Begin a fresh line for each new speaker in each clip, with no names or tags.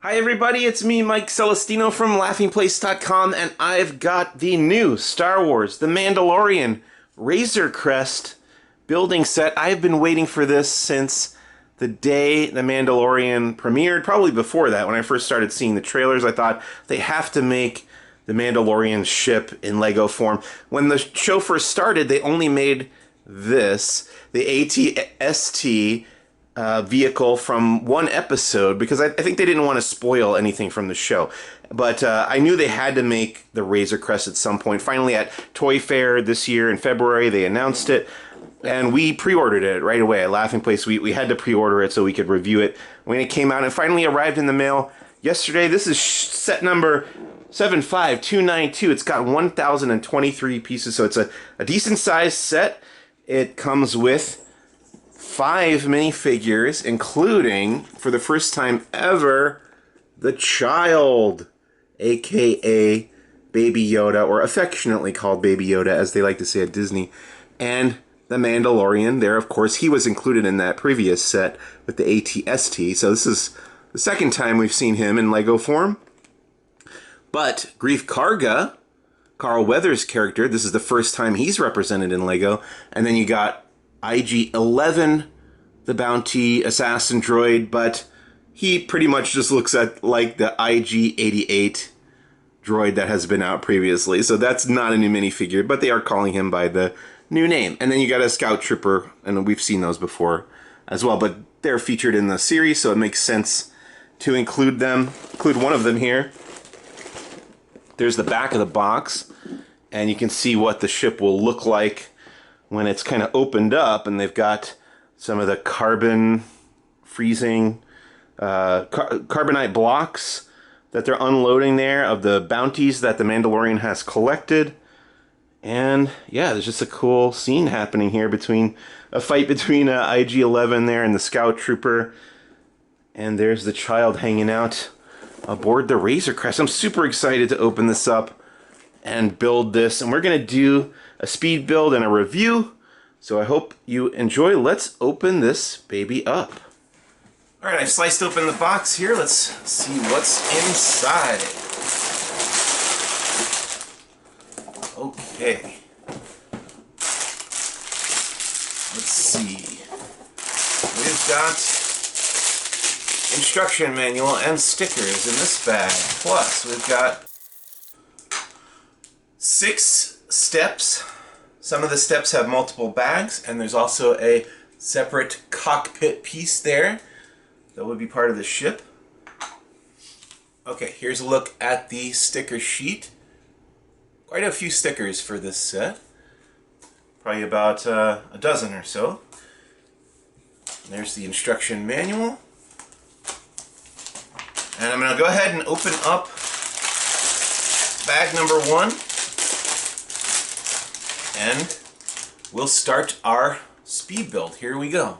Hi everybody, it's me, Mike Celestino from LaughingPlace.com, and I've got the new Star Wars The Mandalorian Razor Crest building set. I've been waiting for this since the day The Mandalorian premiered, probably before that. When I first started seeing the trailers, I thought they have to make the Mandalorian ship in Lego form. When the show first started, they only made this, the AT-ST vehicle from one episode, because I think they didn't want to spoil anything from the show. But I knew they had to make the Razor Crest at some point. Finally, at Toy Fair this year in February, they announced it, and we pre-ordered it right away at Laughing Place. We had to pre-order it so we could review it when it came out. It finally arrived in the mail yesterday. This is set number 75292. It's got 1,023 pieces, so it's a decent sized set. It comes with 5 minifigures, including, for the first time ever, the child, aka Baby Yoda, or affectionately called Baby Yoda, as they like to say at Disney, and the Mandalorian. There, of course, he was included in that previous set with the AT-ST, so this is the second time we've seen him in Lego form. But Grief Karga, Carl Weathers' character, this is the first time he's represented in Lego, and then you got IG-11, the bounty assassin droid, but he pretty much just looks like the IG-88 droid that has been out previously. So that's not a new minifigure, but they are calling him by the new name. And then you got a scout trooper, and we've seen those before as well, but they're featured in the series, so it makes sense to include one of them here. There's the back of the box, and you can see what the ship will look like when it's kind of opened up, and they've got some of the carbon freezing, carbonite blocks that they're unloading there of the bounties that the Mandalorian has collected. And yeah, there's just a cool scene happening here between a fight between IG-11 there and the scout trooper. And there's the child hanging out aboard the Razor Crest. I'm super excited to open this up and build this, and we're gonna do a speed build and a review, so I hope you enjoy. Let's open this baby up. Alright, I've sliced open the box here. Let's see what's inside. Okay. Let's see. We've got instruction manual and stickers in this bag. Plus, we've got 6 steps. Some of the steps have multiple bags, and there's also a separate cockpit piece there that would be part of the ship. Okay, here's a look at the sticker sheet. Quite a few stickers for this set. Probably about a dozen or so. And there's the instruction manual. And I'm going to go ahead and open up bag number 1. And we'll start our speed build. Here we go.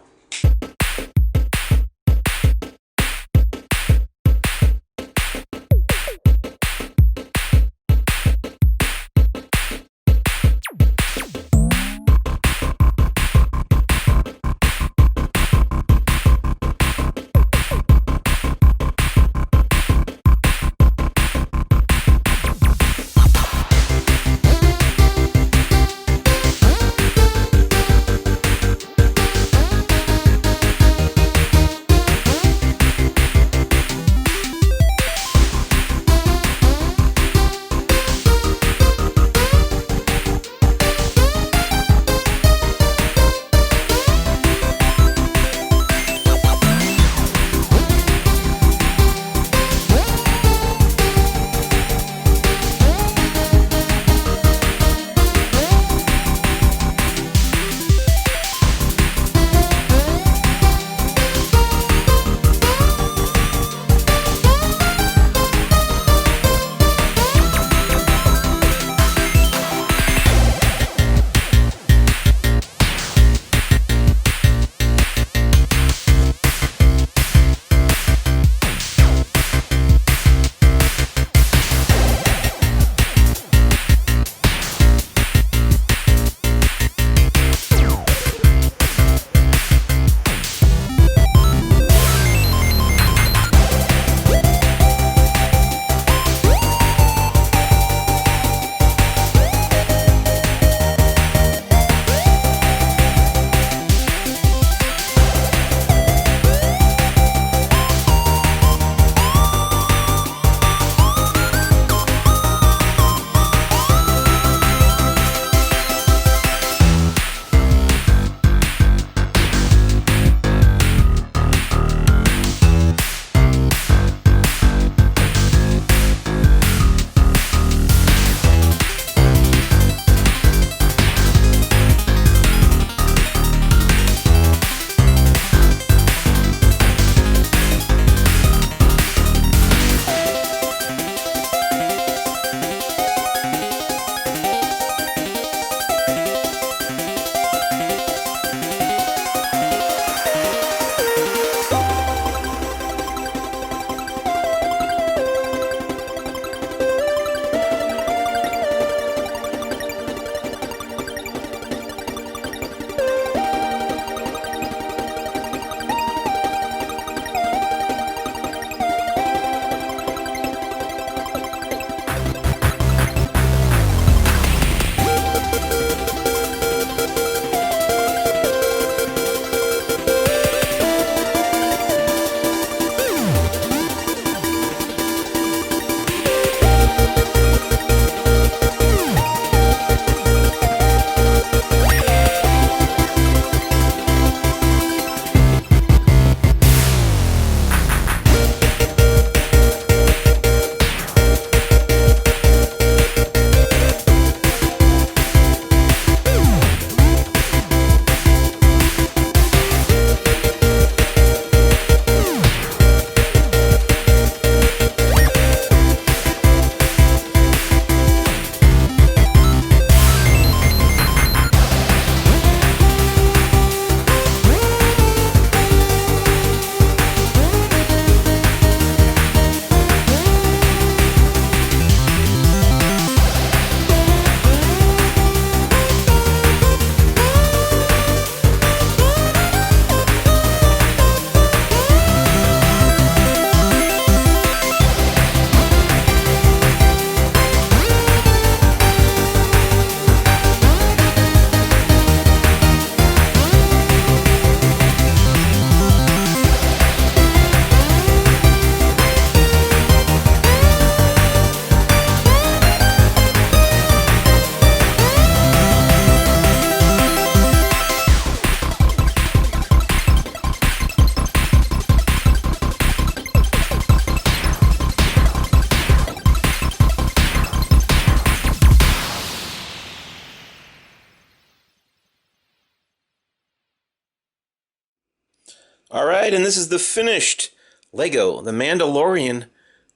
Alright, and this is the finished LEGO The Mandalorian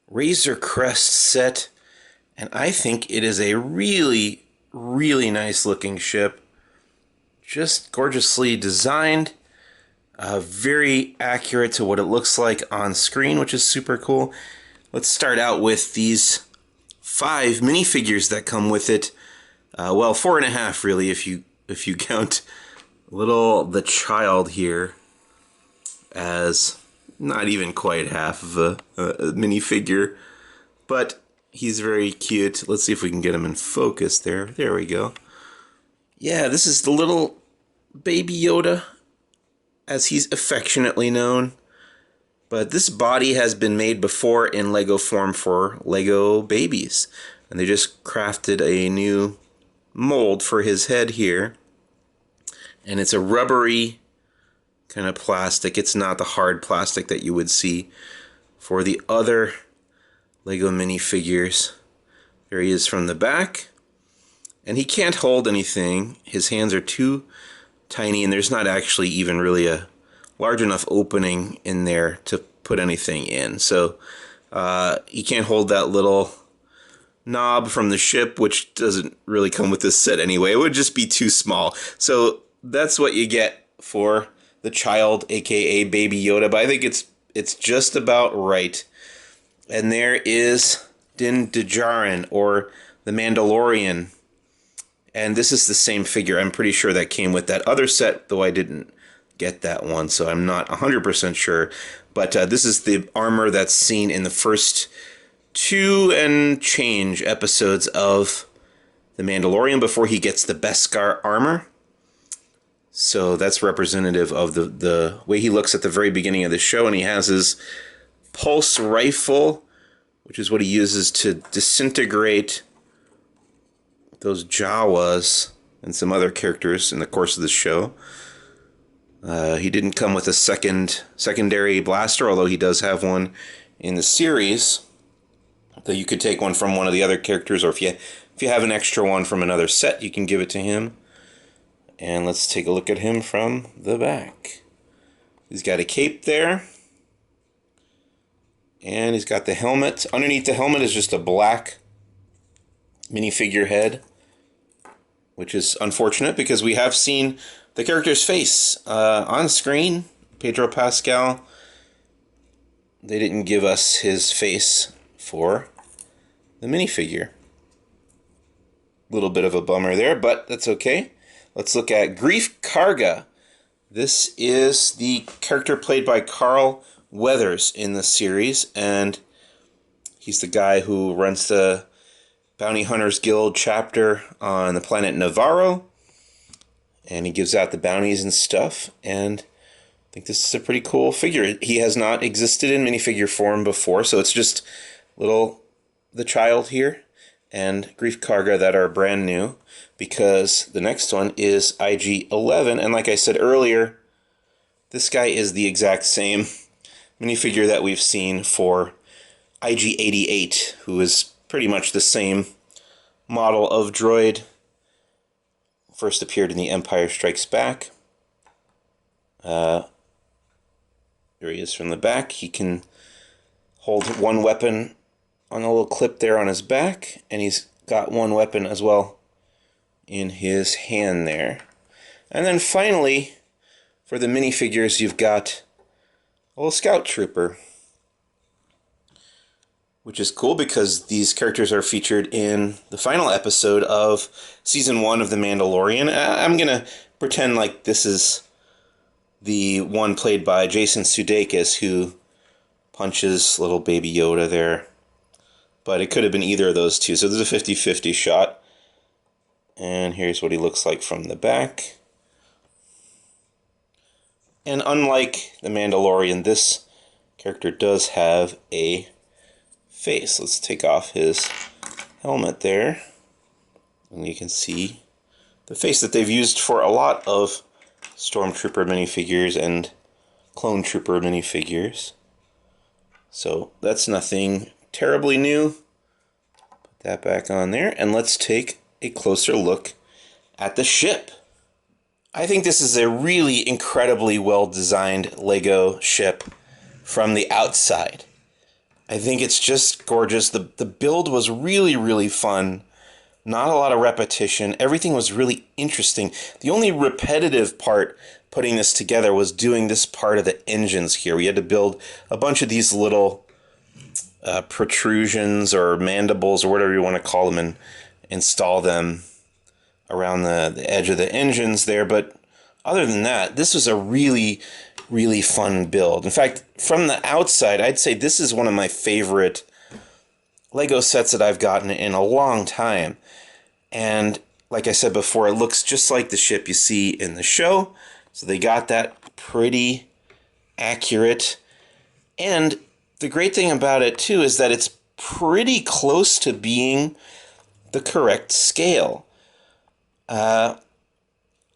Razor Crest set. And I think it is a really, really nice looking ship. Just gorgeously designed. Very accurate to what it looks like on screen, which is super cool. Let's start out with these 5 minifigures that come with it. Well, 4.5 really, if you count the child here as not even quite half of a minifigure, but he's very cute. Let's see if we can get him in focus there. There we go. Yeah, this is the little baby Yoda, as he's affectionately known. But this body has been made before in LEGO form for LEGO babies. And they just crafted a new mold for his head here. And it's a rubbery kind of plastic. It's not the hard plastic that you would see for the other LEGO minifigures. There he is from the back. And he can't hold anything. His hands are too tiny, and there's not actually even really a large enough opening in there to put anything in. So he can't hold that little knob from the ship, which doesn't really come with this set anyway. It would just be too small. So that's what you get for the child, aka Baby Yoda. But I think it's just about right. And there is Din Djarin, or the Mandalorian. And this is the same figure. I'm pretty sure that came with that other set, though I didn't get that one, so I'm not 100% sure. But this is the armor that's seen in the first 2 and change episodes of The Mandalorian before he gets the Beskar armor. So that's representative of the way he looks at the very beginning of the show, and he has his pulse rifle, which is what he uses to disintegrate those Jawas and some other characters in the course of the show. He didn't come with a secondary blaster, although he does have one in the series. Though you could take one from one of the other characters, or if you have an extra one from another set, you can give it to him. And let's take a look at him from the back. He's got a cape there. And he's got the helmet. Underneath the helmet is just a black minifigure head, which is unfortunate because we have seen the character's face on screen. Pedro Pascal. They didn't give us his face for the minifigure. Little bit of a bummer there, but that's okay. Let's look at Greef Karga. This is the character played by Carl Weathers in the series, and he's the guy who runs the Bounty Hunters Guild chapter on the planet Navarro, and he gives out the bounties and stuff, and I think this is a pretty cool figure. He has not existed in minifigure form before, so it's just the child here and Greef Karga that are brand new, because the next one is IG-11, and like I said earlier, this guy is the exact same minifigure that we've seen for IG-88, who is pretty much the same model of droid. First appeared in The Empire Strikes Back. There he is from the back. He can hold one weapon on a little clip there on his back, and he's got one weapon as well in his hand there. And then finally, for the minifigures, you've got a little scout trooper, which is cool because these characters are featured in the final episode of Season 1 of The Mandalorian. I'm going to pretend like this is the one played by Jason Sudeikis, who punches little baby Yoda there. But it could have been either of those two, so there's a 50-50 shot. And here's what he looks like from the back. And unlike The Mandalorian, this character does have a face. Let's take off his helmet there, and you can see the face that they've used for a lot of Stormtrooper minifigures and Clone Trooper minifigures. So that's nothing terribly new. Put that back on there, and let's take a closer look at the ship. I think this is a really incredibly well-designed Lego ship from the outside. I think it's just gorgeous. The build was really, really fun. Not a lot of repetition. Everything was really interesting. The only repetitive part putting this together was doing this part of the engines here. We had to build a bunch of these little protrusions or mandibles or whatever you want to call them and install them around the edge of the engines there. But other than that, this was a really, really fun build. In fact, from the outside, I'd say this is one of my favorite Lego sets that I've gotten in a long time. And like I said before, it looks just like the ship you see in the show. So they got that pretty accurate. And the great thing about it too is that it's pretty close to being the correct scale.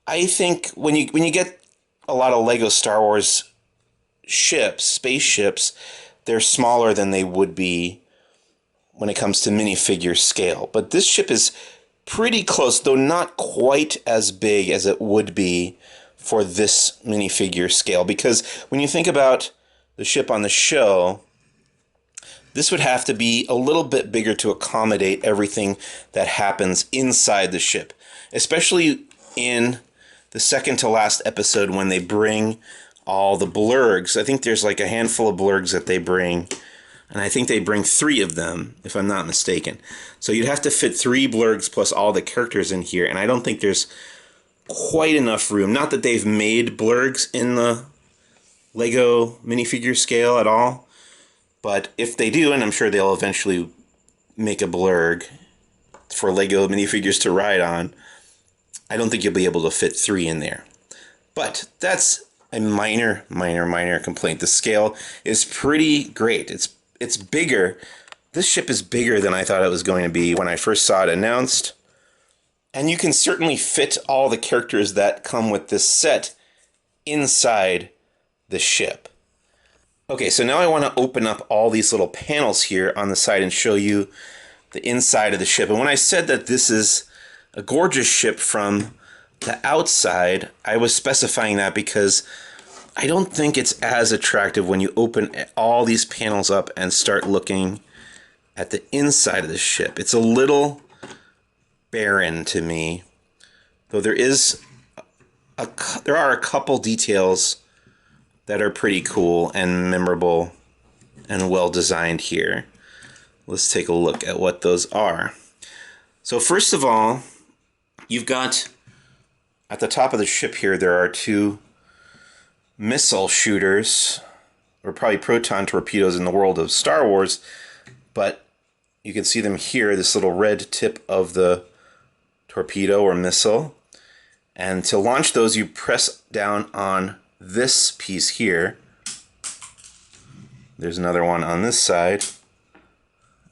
I think when you get a lot of Lego Star Wars ships, spaceships, they're smaller than they would be when it comes to minifigure scale. But this ship is pretty close, though not quite as big as it would be for this minifigure scale. Because when you think about the ship on the show, this would have to be a little bit bigger to accommodate everything that happens inside the ship. Especially in the second to last episode when they bring all the blurgs. I think there's like a handful of blurgs that they bring. And I think they bring 3 of them, if I'm not mistaken. So you'd have to fit 3 blurgs plus all the characters in here. And I don't think there's quite enough room. Not that they've made blurgs in the Lego minifigure scale at all. But if they do, and I'm sure they'll eventually make a blurg for Lego minifigures to ride on, I don't think you'll be able to fit 3 in there. But that's a minor complaint. The scale is pretty great. It's bigger. This ship is bigger than I thought it was going to be when I first saw it announced. And you can certainly fit all the characters that come with this set inside the ship. Okay, so now I want to open up all these little panels here on the side and show you the inside of the ship. And when I said that this is a gorgeous ship from the outside, I was specifying that because I don't think it's as attractive when you open all these panels up and start looking at the inside of the ship. It's a little barren to me, though there are a couple details that are pretty cool and memorable and well designed here. Let's take a look at what those are. So first of all, you've got at the top of the ship here, there are 2 missile shooters, or probably proton torpedoes in the world of Star Wars, but you can see them here, this little red tip of the torpedo or missile. And to launch those, you press down on this piece here. There's another one on this side,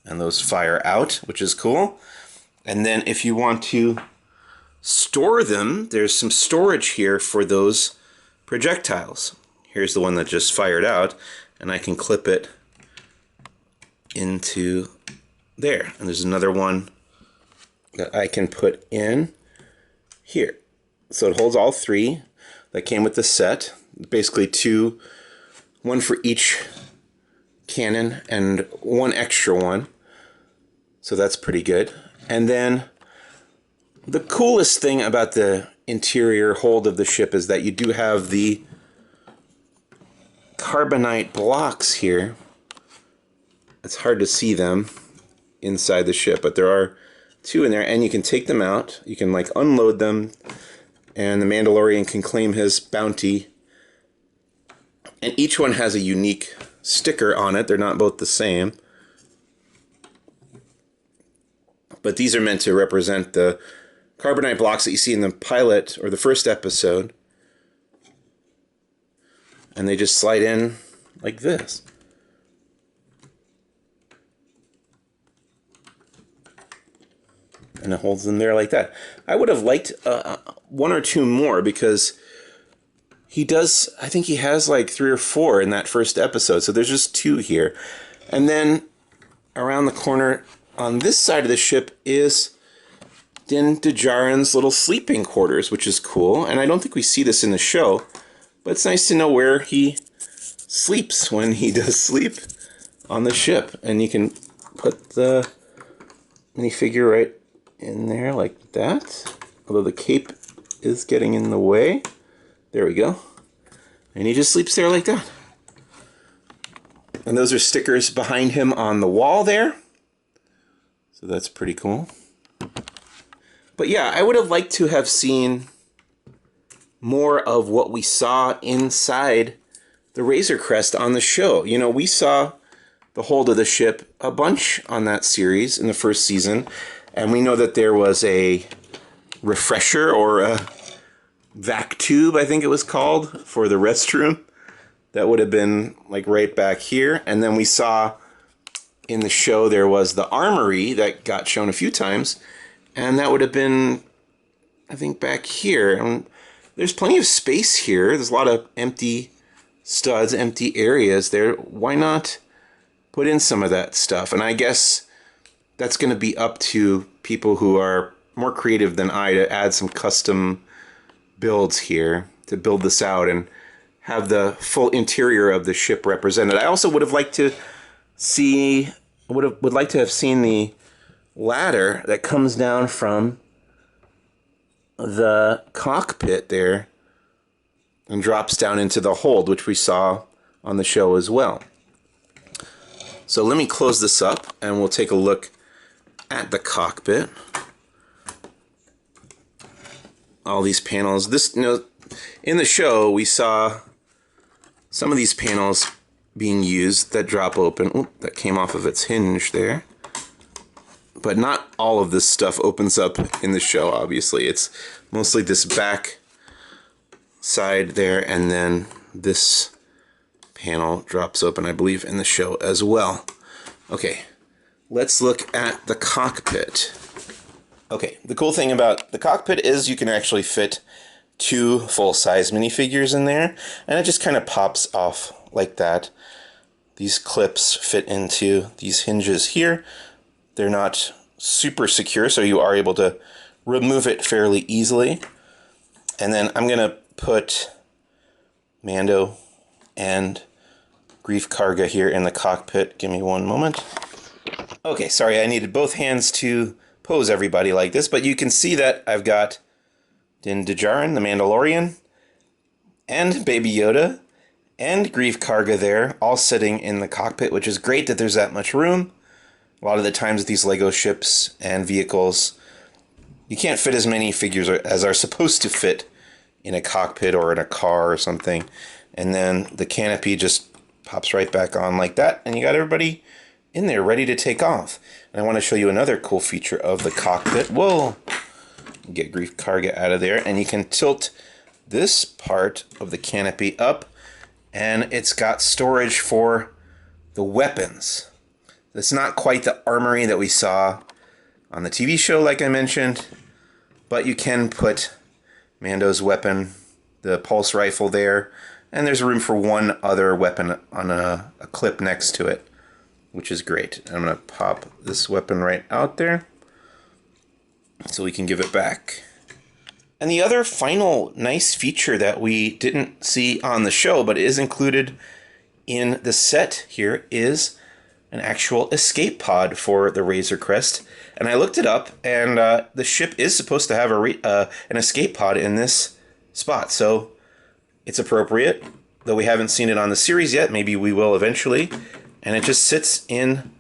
and those fire out, which is cool. And then if you want to store them, there's some storage here for those projectiles. Here's the one that just fired out, and I can clip it into there. And there's another one that I can put in here. So it holds all 3 that came with the set. Basically 2, 1 for each cannon and 1 extra one. So that's pretty good. And then the coolest thing about the interior hold of the ship is that you do have the carbonite blocks here. It's hard to see them inside the ship, but there are 2 in there, and you can take them out. You can like unload them, and the Mandalorian can claim his bounty. And each one has a unique sticker on it. They're not both the same. But these are meant to represent the carbonite blocks that you see in the pilot or the first episode. And they just slide in like this. And it holds them there like that. I would have liked 1 or 2 more because he does, I think he has like 3 or 4 in that first episode. So there's just 2 here. And then around the corner on this side of the ship is Din Djarin's little sleeping quarters, which is cool. And I don't think we see this in the show, but it's nice to know where he sleeps when he does sleep on the ship. And you can put the minifigure right in there like that. Although the cape is getting in the way. There we go. And he just sleeps there like that. And those are stickers behind him on the wall there. So that's pretty cool. But yeah, I would have liked to have seen more of what we saw inside the Razor Crest on the show. You know, we saw the hold of the ship a bunch on that series in the first season. And we know that there was a refresher or a vac tube, I think it was called, for the restroom. That would have been like right back here. And then we saw in the show there was the armory that got shown a few times. And that would have been, I think, back here. And there's plenty of space here. There's a lot of empty studs, empty areas there. Why not put in some of that stuff? And I guess that's going to be up to people who are more creative than I to add some custom builds here to build this out and have the full interior of the ship represented. I also would have liked to see, would like to have seen the ladder that comes down from the cockpit there and drops down into the hold, which we saw on the show as well. So let me close this up and we'll take a look at the cockpit. All these panels. This, you know, in the show we saw some of these panels being used that drop open. Oop, that came off of its hinge there. But not all of this stuff opens up in the show, obviously. It's mostly this back side there, and then this panel drops open, I believe, in the show as well. Okay, let's look at the cockpit. Okay, the cool thing about the cockpit is you can actually fit 2 full-size minifigures in there, and it just kind of pops off like that. These clips fit into these hinges here. They're not super secure, so you are able to remove it fairly easily. And then I'm going to put Mando and Grief Karga here in the cockpit. Give me one moment. Okay, sorry, I needed both hands to pose everybody like this, but you can see that I've got Din Djarin, the Mandalorian, and Baby Yoda, and Grief Karga there, all sitting in the cockpit, which is great that there's that much room. A lot of the times with these LEGO ships and vehicles, you can't fit as many figures as are supposed to fit in a cockpit or in a car or something. And then the canopy just pops right back on like that, and you got everybody in there ready to take off. And I want to show you another cool feature of the cockpit. Whoa! Get Grief Karga out of there, and you can tilt this part of the canopy up, and it's got storage for the weapons. It's not quite the armory that we saw on the TV show, like I mentioned, but you can put Mando's weapon, the pulse rifle there, and there's room for one other weapon on a clip next to it, which is great. I'm going to pop this weapon right out there so we can give it back. And the other final nice feature that we didn't see on the show but is included in the set here is an actual escape pod for the Razor Crest. And I looked it up, and the ship is supposed to have an escape pod in this spot, so it's appropriate, though we haven't seen it on the series yet. Maybe we will eventually. And it just sits in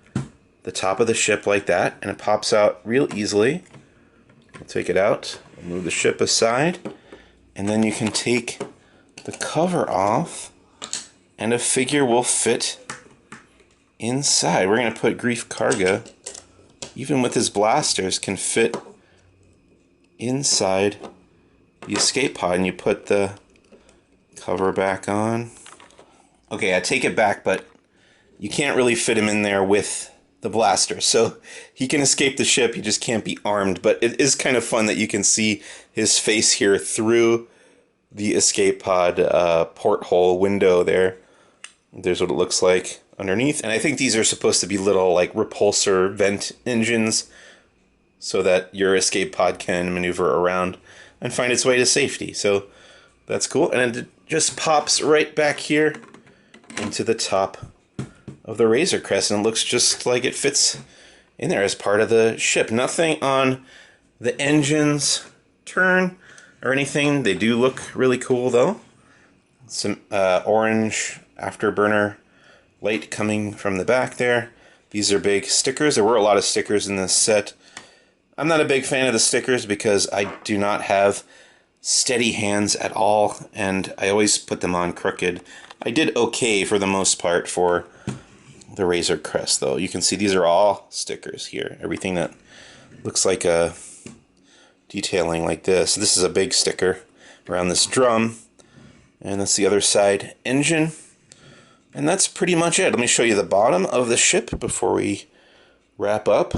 the top of the ship like that, and it pops out real easily. We'll take it out, move the ship aside, and then you can take the cover off, and a figure will fit inside. We're going to put Grief Karga, even with his blasters, can fit inside the escape pod, and you put the cover back on. Okay, I take it back, but you can't really fit him in there with the blaster, so he can escape the ship, he just can't be armed. But it is kind of fun that you can see his face here through the escape pod porthole window there. There's what it looks like underneath, and I think these are supposed to be little like repulsor vent engines, so that your escape pod can maneuver around and find its way to safety. So that's cool. And it just pops right back here into the top of the Razor Crest, and it looks just like it fits in there as part of the ship. Nothing on the engines turn or anything. They do look really cool though. Some orange afterburner light coming from the back there. These are big stickers. There were a lot of stickers in this set. I'm not a big fan of the stickers because I do not have steady hands at all, and I always put them on crooked. I did okay for the most part for the Razor Crest though. You can see these are all stickers here. Everything that looks like a detailing like this. This is a big sticker around this drum, and that's the other side engine. And that's pretty much it. Let me show you the bottom of the ship before we wrap up.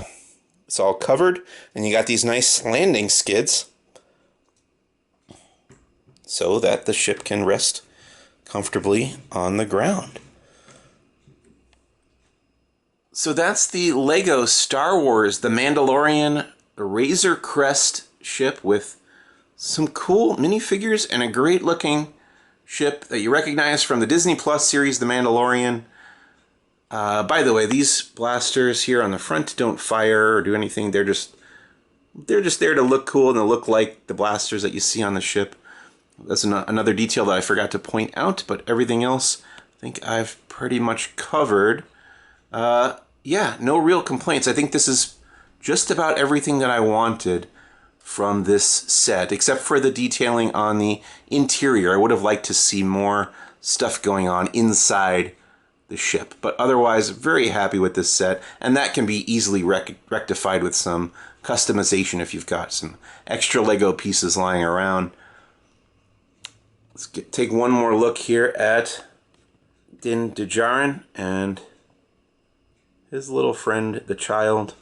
It's all covered, and you got these nice landing skids so that the ship can rest comfortably on the ground. So that's the LEGO Star Wars The Mandalorian Razor Crest ship with some cool minifigures and a great looking ship that you recognize from the Disney Plus series The Mandalorian. By the way, these blasters here on the front don't fire or do anything. They're just there to look cool and to look like the blasters that you see on the ship. That's another detail that I forgot to point out, but everything else I think I've pretty much covered. Yeah, no real complaints. I think this is just about everything that I wanted from this set, except for the detailing on the interior. I would have liked to see more stuff going on inside the ship, but otherwise very happy with this set, and that can be easily rectified with some customization if you've got some extra Lego pieces lying around. Let's take one more look here at Din Djarin and his little friend, the child.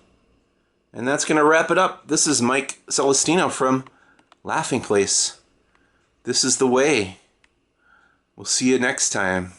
And that's going to wrap it up. This is Mike Celestino from Laughing Place. This is the way. We'll see you next time.